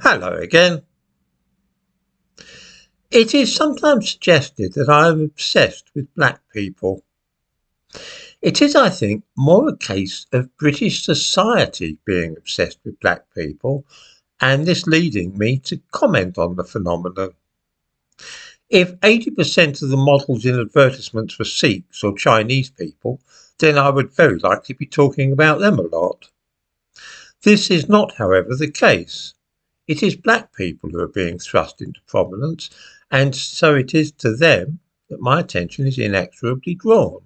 Hello again. It is sometimes suggested that I am obsessed with black people. It is, I think, more a case of British society being obsessed with black people, and this leading me to comment on the phenomenon. If 80% of the models in advertisements were Sikhs or Chinese people, then I would very likely be talking about them a lot. This is not, however, the case. It is black people who are being thrust into prominence, and so it is to them that my attention is inexorably drawn.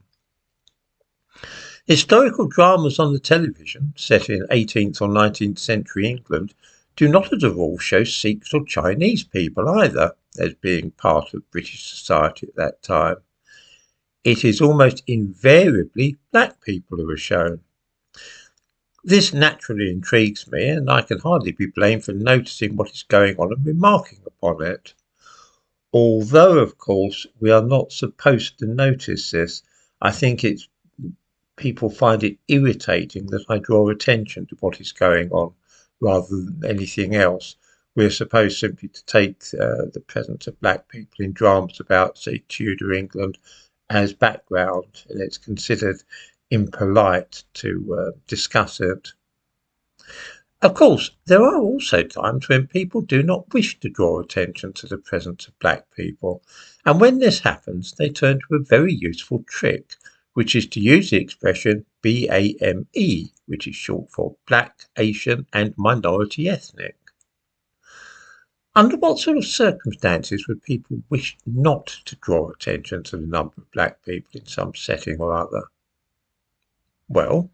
Historical dramas on the television, set in 18th or 19th century England, do not as a rule show Sikhs or Chinese people either as being part of British society at that time. It is almost invariably black people who are shown. This naturally intrigues me, and I can hardly be blamed for noticing what is going on and remarking upon it. Although, of course, we are not supposed to notice this, I think people find it irritating that I draw attention to what is going on rather than anything else. We're supposed simply to take the presence of black people in dramas about, say, Tudor England as background, and it's considered impolite to discuss it. Of course, there are also times when people do not wish to draw attention to the presence of black people, and when this happens, they turn to a very useful trick, which is to use the expression BAME, which is short for Black, Asian and Minority Ethnic. Under what sort of circumstances would people wish not to draw attention to the number of black people in some setting or other? Well,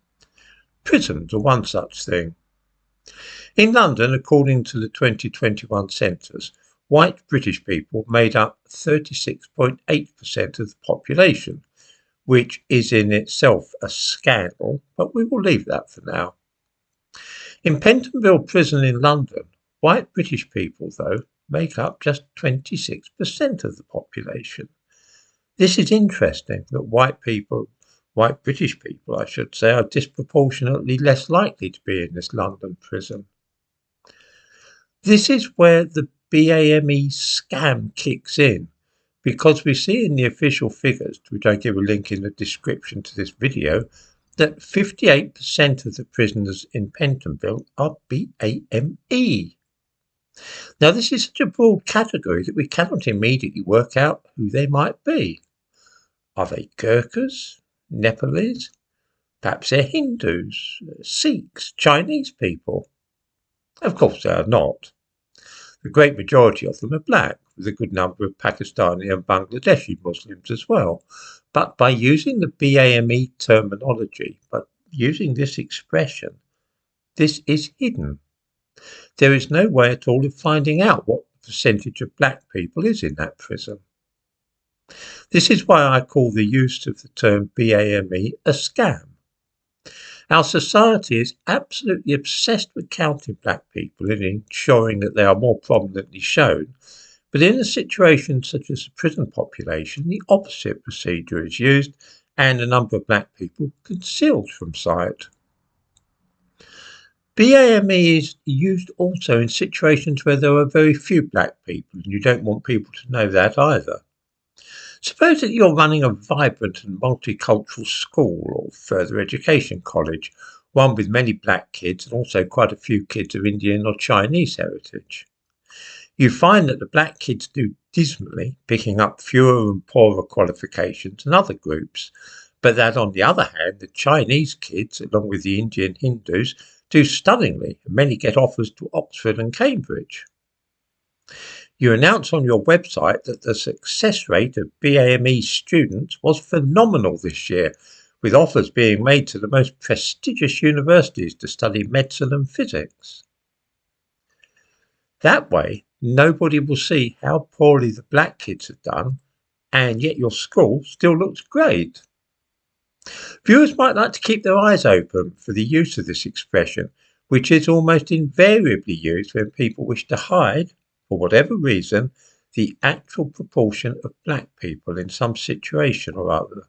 prisons are one such thing. In London, according to the 2021 census, white British people made up 36.8% of the population, which is in itself a scandal, but we will leave that for now. In Pentonville Prison in London, white British people, though, make up just 26% of the population. This is interesting that white British people, I should say, are disproportionately less likely to be in this London prison. This is where the BAME scam kicks in, because we see in the official figures, which I give a link in the description to this video, that 58% of the prisoners in Pentonville are BAME. Now, this is such a broad category that we cannot immediately work out who they might be. Are they Gurkhas, Nepalese? Perhaps they're Hindus, Sikhs, Chinese people? Of course they are not. The great majority of them are black, with a good number of Pakistani and Bangladeshi Muslims as well. But by using the BAME terminology, but using this expression, this is hidden. There is no way at all of finding out what the percentage of black people is in that prison. This is why I call the use of the term BAME a scam. Our society is absolutely obsessed with counting black people and ensuring that they are more prominently shown, but in a situation such as the prison population, the opposite procedure is used and a number of black people concealed from sight. BAME is used also in situations where there are very few black people, and you don't want people to know that either. Suppose that you're running a vibrant and multicultural school or further education college, one with many black kids and also quite a few kids of Indian or Chinese heritage. You find that the black kids do dismally, picking up fewer and poorer qualifications than other groups, but that on the other hand, the Chinese kids, along with the Indian Hindus, do stunningly, and many get offers to Oxford and Cambridge. You announce on your website that the success rate of BAME students was phenomenal this year, with offers being made to the most prestigious universities to study medicine and physics. That way, nobody will see how poorly the black kids have done, and yet your school still looks great. Viewers might like to keep their eyes open for the use of this expression, which is almost invariably used when people wish to hide, for whatever reason, the actual proportion of black people in some situation or other.